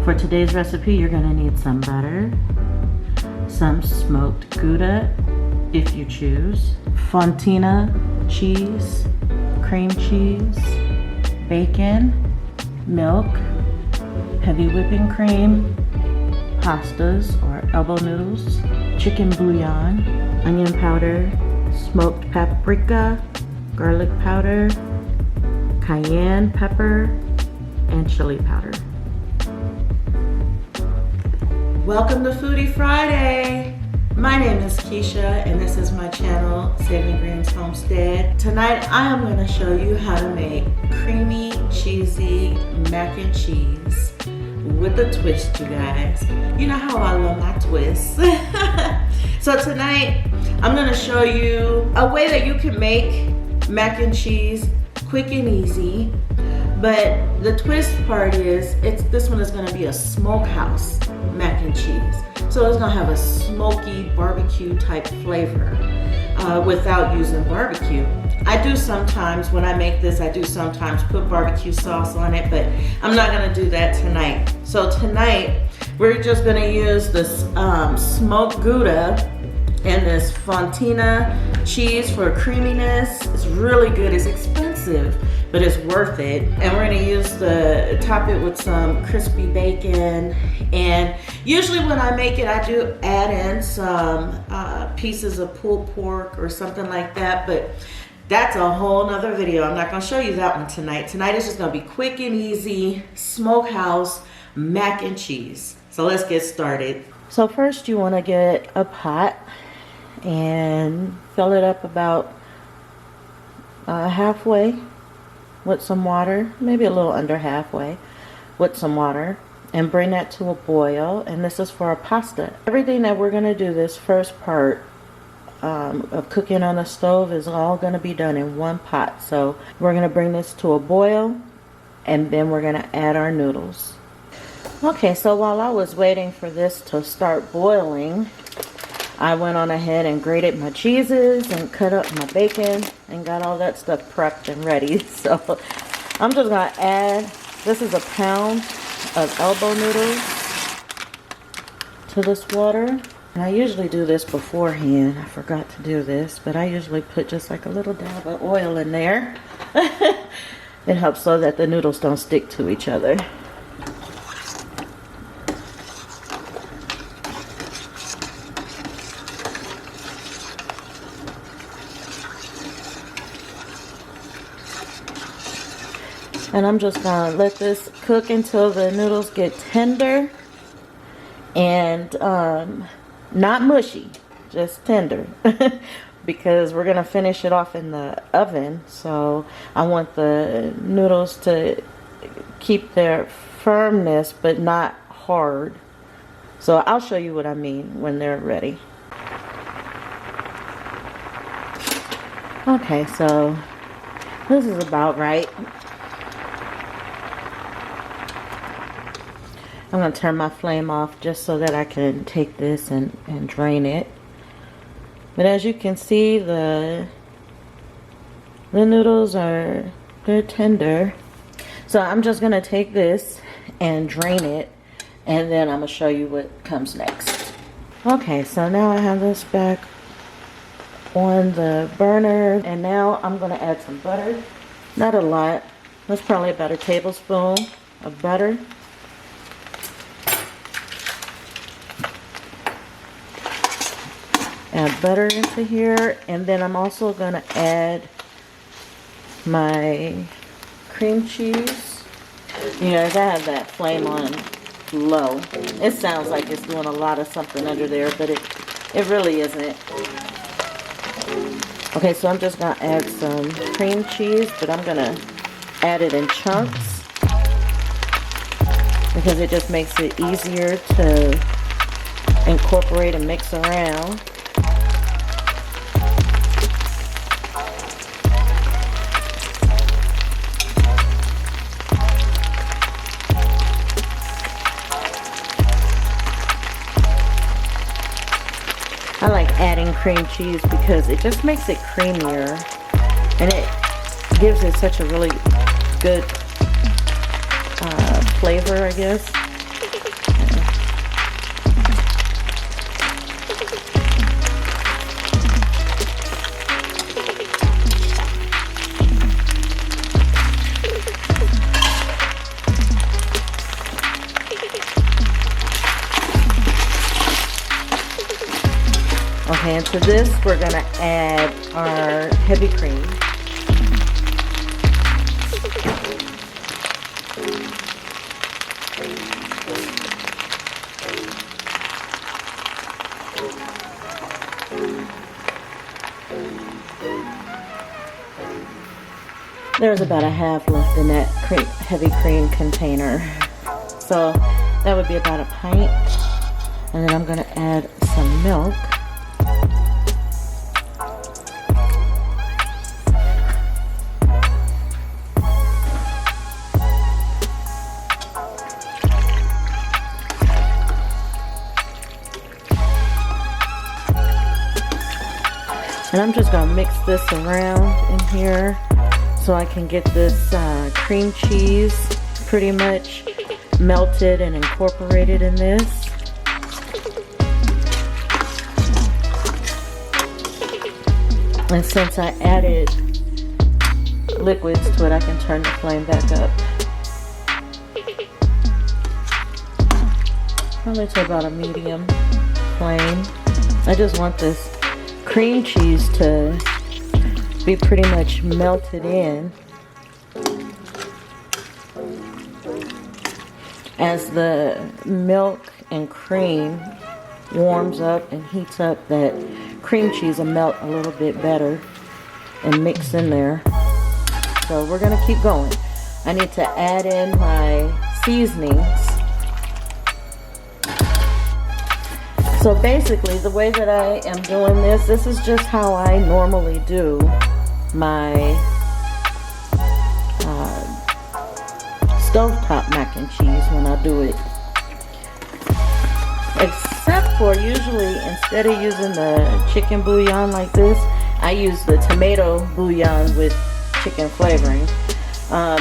For today's recipe, you're gonna need some butter, some smoked gouda, if you choose, fontina cheese, cream cheese, bacon, milk, heavy whipping cream, pastas or elbow noodles, chicken bouillon, onion powder, smoked paprika, garlic powder, cayenne pepper, and chili powder. Welcome to Foodie Friday. My name is Keisha and this is my channel, Saving Greens Homestead. Tonight I am going to show you how to make creamy, cheesy mac and cheese with a twist, you guys. You know how I love my twists. So tonight I'm going to show you a way that you can make mac and cheese quick and easy. But the twist part is, this one is going to be a smokehouse mac and cheese. So it's going to have a smoky barbecue type flavor without using barbecue. I do sometimes, when I make this, I do sometimes put barbecue sauce on it, but I'm not going to do that tonight. So tonight, we're just going to use this smoked gouda and this fontina cheese for creaminess. It's really good. It's expensive, but it's worth it. And we're gonna use top it with some crispy bacon. And usually when I make it, I do add in some pieces of pulled pork or something like that, but that's a whole nother video. I'm not gonna show you that one tonight. Tonight is just gonna be quick and easy, smokehouse mac and cheese. So let's get started. So first you wanna get a pot and fill it up about halfway with some water, maybe a little under halfway with some water, and bring that to a boil. And this is for a pasta. Everything that we're going to do this first part of cooking on the stove is all going to be done in one pot. So we're going to bring this to a boil and then we're going to add our noodles. Okay, so while I was waiting for this to start boiling, I went on ahead and grated my cheeses and cut up my bacon and got all that stuff prepped and ready. So I'm just going to add, this is a pound of elbow noodles to this water. And I usually do this beforehand. I forgot to do this, but I usually put just like a little dab of oil in there. It helps so that the noodles don't stick to each other. And I'm just going to let this cook until the noodles get tender and not mushy, just tender. Because we're going to finish it off in the oven. So I want the noodles to keep their firmness but not hard. So I'll show you what I mean when they're ready. Okay, so this is about right. I'm going to turn my flame off just so that I can take this and drain it. But as you can see, the noodles they're tender. So I'm just going to take this and drain it, and then I'm going to show you what comes next. Okay, so now I have this back on the burner, and now I'm going to add some butter. Not a lot. That's probably about a tablespoon of butter. Add butter into here, and then I'm also going to add my cream cheese. You guys, I have that flame on low. It sounds like it's doing a lot of something under there, but it really isn't. Okay, so I'm just going to add some cream cheese, but I'm going to add it in chunks because it just makes it easier to incorporate and mix around. I like adding cream cheese because it just makes it creamier and it gives it such a really good flavor, I guess. Okay, and to this we're gonna add our heavy cream. There's about a half left in that heavy cream container. So that would be about a pint. And then I'm gonna add some milk. And I'm just gonna mix this around in here so I can get this cream cheese pretty much melted and incorporated in this. And since I added liquids to it, I can turn the flame back up. Probably to about a medium flame. I just want this cream cheese to be pretty much melted in. As the milk and cream warms up and heats up, that cream cheese will melt a little bit better and mix in there. So we're gonna keep going. I need to add in my seasonings. So basically, the way that I am doing this is just how I normally do my stovetop mac and cheese when I do it. Except for usually, instead of using the chicken bouillon like this, I use the tomato bouillon with chicken flavoring.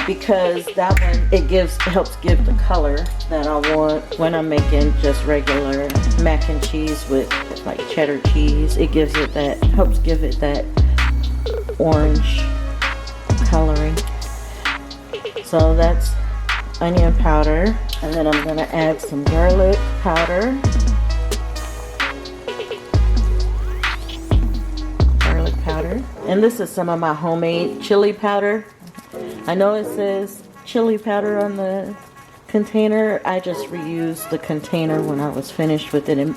Because that one, it helps give the color that I want when I'm making just regular mac and cheese with like cheddar cheese. It gives it that, helps give it that orange coloring. So that's onion powder, and then I'm gonna add some garlic powder. Garlic powder. And this is some of my homemade chili powder. I know it says chili powder on the container. I just reused the container when I was finished with it and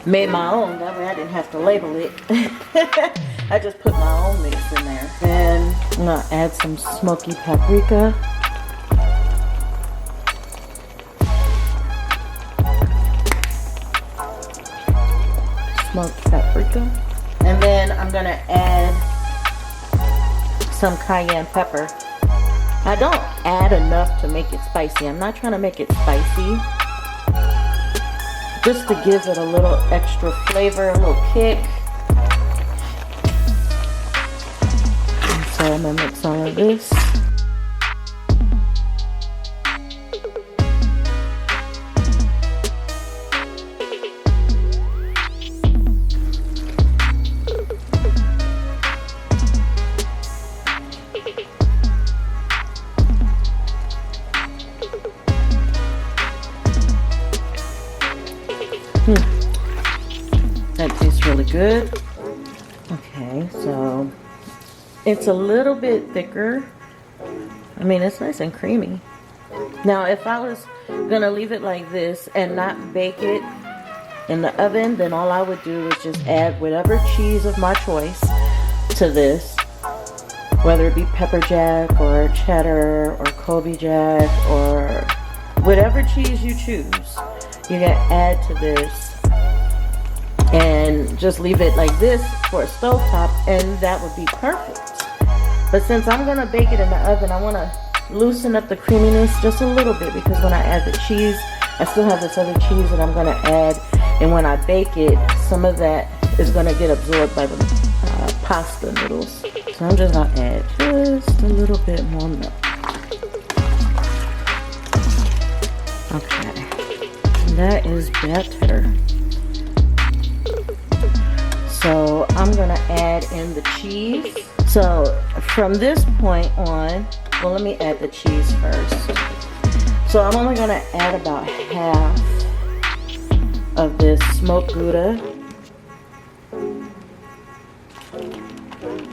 made my own. That way I didn't have to label it. I just put my own mix in there. Then I'm gonna add some smoky paprika. Smoked paprika. And then I'm gonna add some cayenne pepper. I don't add enough to make it spicy. I'm not trying to make it spicy. Just to give it a little extra flavor, a little kick. And so I'm gonna mix all of this. That tastes really good. Okay, so it's a little bit thicker. I mean, it's nice and creamy. Now, if I was gonna leave it like this and not bake it in the oven, then all I would do is just add whatever cheese of my choice to this, whether it be pepper jack or cheddar or Colby jack or whatever cheese you choose. You can add to this and just leave it like this for a stovetop, and that would be perfect. But since I'm gonna bake it in the oven, I wanna loosen up the creaminess just a little bit, because when I add the cheese, I still have this other cheese that I'm gonna add, and when I bake it, some of that is gonna get absorbed by the pasta noodles. So I'm just gonna add just a little bit more milk. Okay. That is better. So I'm gonna add in the cheese. So from this point on, well, let me add the cheese first. So I'm only gonna add about half of this smoked gouda.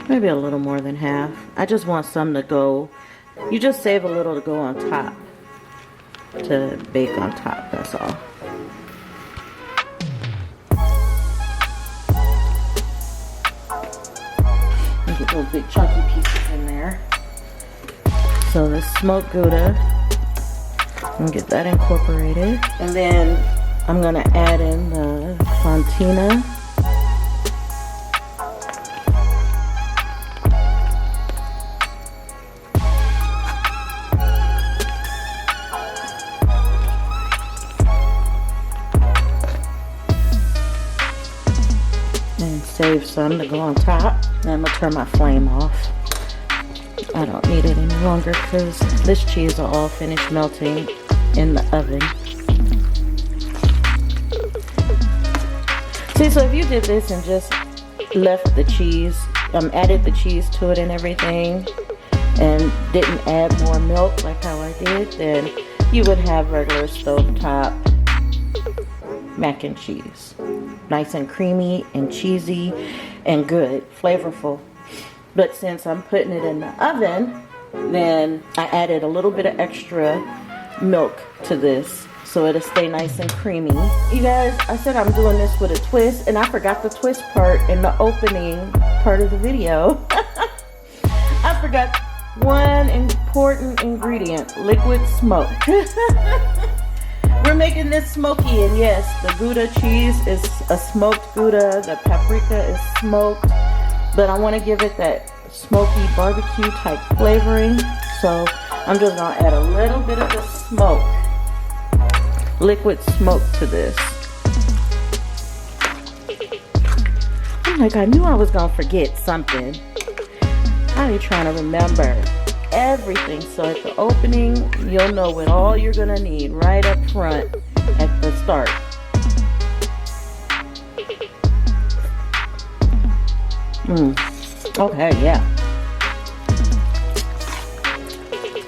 Maybe a little more than half. I just want some to go. You just save a little to go on top, to bake on top, that's all. Get those big chunky pieces in there. So the smoked gouda, I'm gonna get that incorporated. And then I'm gonna add in the fontina. And save some to go on top. And I'm gonna turn my flame off. I don't need it any longer because this cheese will all finish melting in the oven. See, so if you did this and just left the cheese, added the cheese to it and everything, and didn't add more milk like how I did, then you would have regular stovetop mac and cheese. Nice and creamy and cheesy and good, flavorful. But since I'm putting it in the oven, then I added a little bit of extra milk to this so it'll stay nice and creamy. You guys, I said I'm doing this with a twist, and I forgot the twist part in the opening part of the video. I forgot one important ingredient, liquid smoke. We're making this smoky, and yes, the Gouda cheese is a smoked Gouda, the paprika is smoked, but I want to give it that smoky barbecue type flavoring, so I'm just going to add a little bit of the smoke, liquid smoke to this. I'm like, I knew I was going to forget something. I be trying to remember everything, so at the opening, you'll know what all you're going to need right up front at the start. Okay, yeah.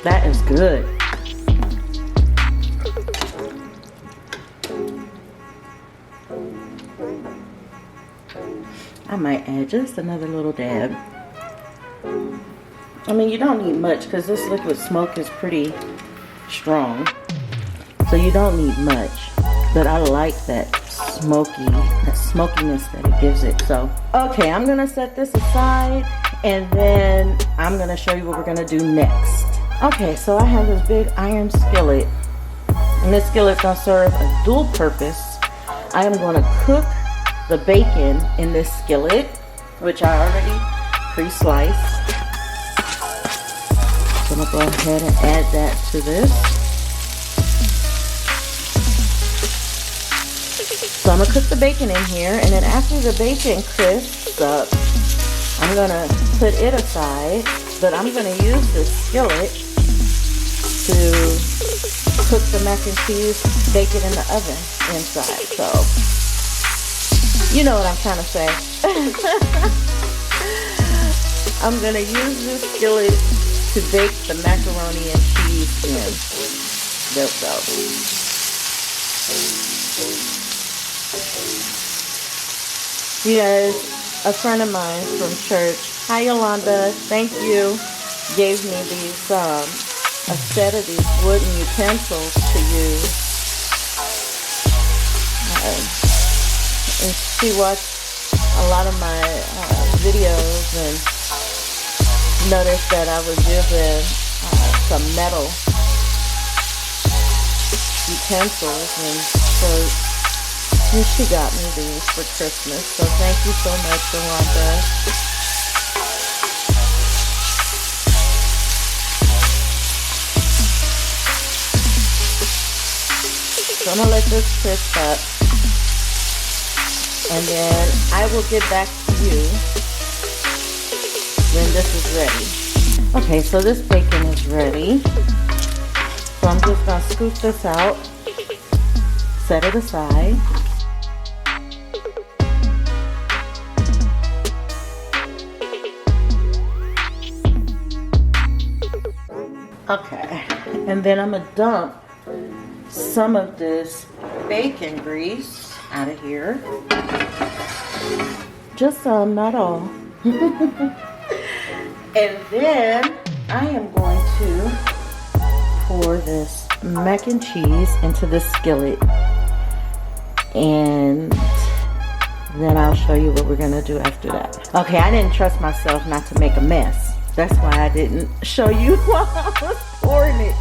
That is good. I might add just another little dab. I mean, you don't need much because this liquid smoke is pretty strong. So you don't need much. But I like that smokiness that it gives it. So, okay, I'm going to set this aside, and then I'm going to show you what we're going to do next. Okay, so I have this big iron skillet, and this skillet's going to serve a dual purpose. I am going to cook the bacon in this skillet, which I already pre-sliced. So I'm going to go ahead and add that to this. So I'm going to cook the bacon in here, and then after the bacon crisps up, I'm going to put it aside, but I'm going to use this skillet to cook the mac and cheese bacon in the oven inside. So, you know what I'm trying to say. I'm going to use this skillet to bake the macaroni and cheese in. There we go. You guys, a friend of mine from church, hi Yolanda, thank you, gave me these, a set of these wooden utensils to use. And she watched a lot of my videos and noticed that I was using some metal utensils, and so she got me these for Christmas, so thank you so much, Yolanda. So I'm going to let this crisp up, and then I will get back to you when this is ready. Okay, so this bacon is ready. So I'm just going to scoop this out, set it aside. Okay, and then I'm gonna dump some of this bacon grease out of here. Just some, not all. And then I am going to pour this mac and cheese into the skillet. And then I'll show you what we're gonna do after that. Okay, I didn't trust myself not to make a mess. That's why I didn't show you while I was pouring it.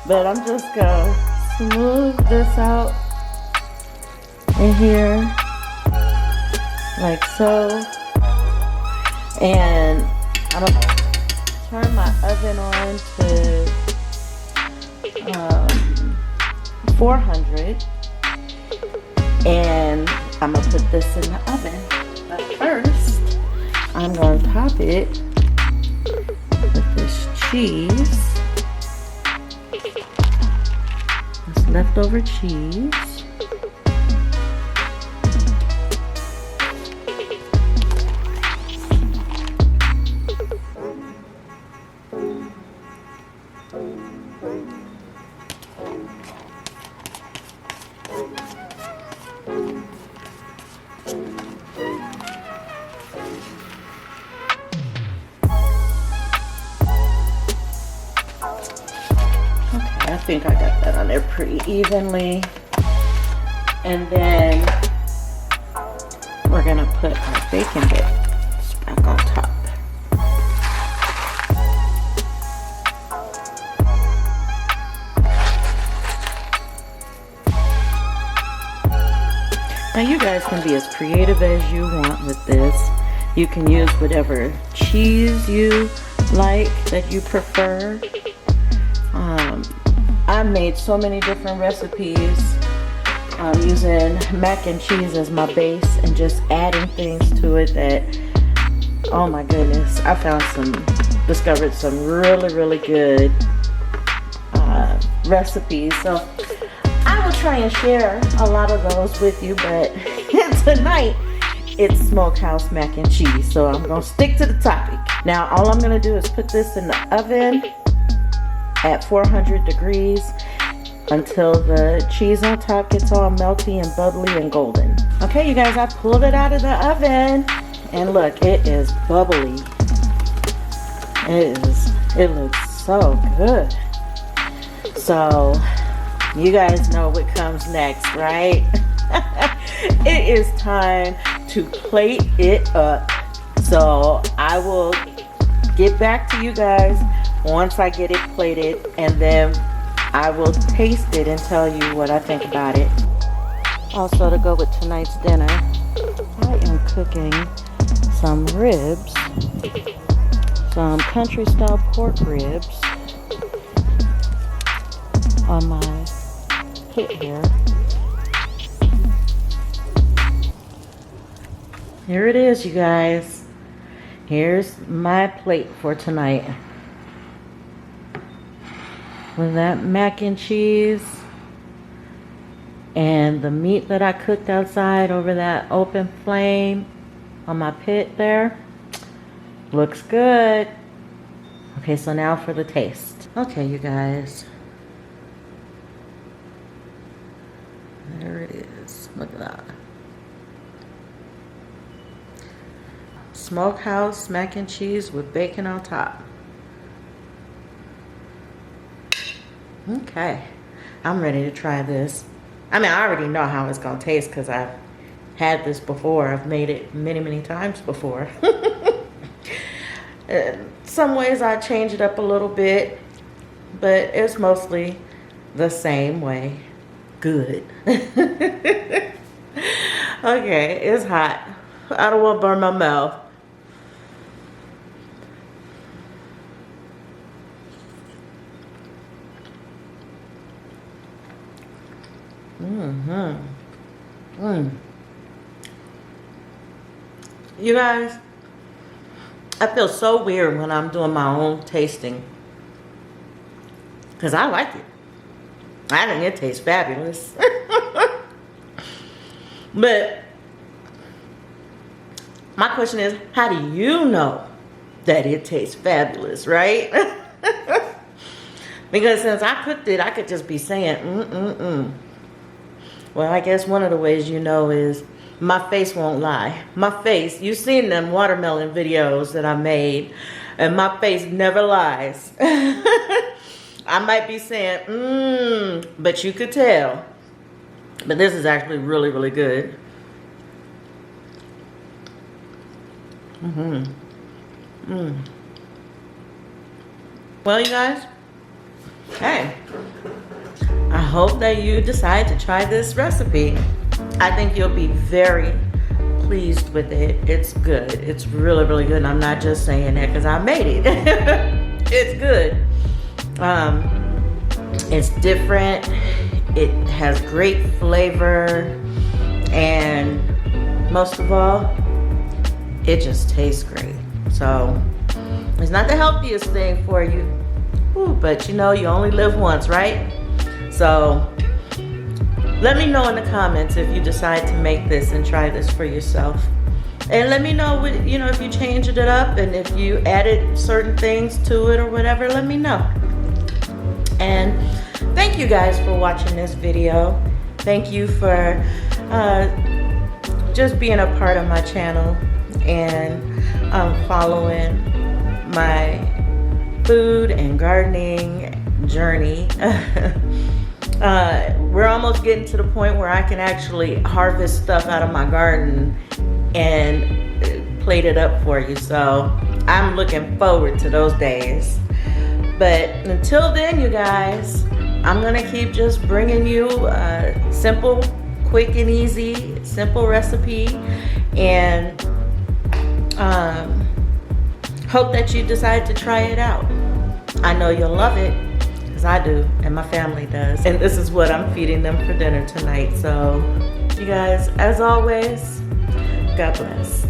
But I'm just gonna smooth this out in here, like so. And I'm gonna turn my oven on to 400. And I'm gonna put this in the oven. But first, I'm gonna top it with this cheese. This leftover cheese. I think I got that on there pretty evenly. And then we're gonna put our bacon bits back on top. Now you guys can be as creative as you want with this. You can use whatever cheese you like, that you prefer. I made so many different recipes using mac and cheese as my base and just adding things to it that, oh my goodness, I discovered some really good recipes. So I will try and share a lot of those with you, but tonight it's Smokehouse mac and cheese, so I'm gonna stick to the topic. Now all I'm gonna do is put this in the oven at 400 degrees until the cheese on top gets all melty and bubbly and golden. Okay, you guys, I pulled it out of the oven and look, it is bubbly. It looks so good. So you guys know what comes next, right? It is time to plate it up. So I will get back to you guys once I get it plated, and then I will taste it and tell you what I think about it. Also, to go with tonight's dinner, I am cooking some ribs, some country style pork ribs on my pit here. Here it is, you guys. Here's my plate for tonight. With that mac and cheese and the meat that I cooked outside over that open flame on my pit there. Looks good. Okay, so now for the taste. Okay, you guys. There it is. Look at that. Smokehouse mac and cheese with bacon on top. Okay, I'm ready to try this. I mean, I already know how it's gonna taste because I've had this before. I've made it many times before. In some ways I change it up a little bit, but it's mostly the same way. Good. Okay, it's hot. I don't want to burn my mouth. You guys, I feel so weird when I'm doing my own tasting because I like it. I think it tastes fabulous. But my question is, how do you know that it tastes fabulous, right? Because since I cooked it, I could just be saying, Well, I guess one of the ways you know is my face won't lie. My face, you've seen them watermelon videos that I made. And my face never lies. I might be saying, but you could tell. But this is actually really, really good. Well, you guys, hey, I hope that you decide to try this recipe. I think you'll be very pleased with it. It's good. It's really, really good. And I'm not just saying that because I made it. It's good. It's different. It has great flavor. And most of all, it just tastes great. So it's not the healthiest thing for you. Ooh, but you know, you only live once, right? So let me know in the comments if you decide to make this and try this for yourself. And let me know what, you know, if you changed it up and if you added certain things to it or whatever, let me know. And thank you guys for watching this video. Thank you for just being a part of my channel and following my food and gardening journey. We're almost getting to the point where I can actually harvest stuff out of my garden and plate it up for you. So I'm looking forward to those days. But until then, you guys, I'm gonna keep just bringing you simple, quick and easy, simple recipe, and hope that you decide to try it out. I know you'll love it, because I do, and my family does. And this is what I'm feeding them for dinner tonight. So, you guys, as always, God bless.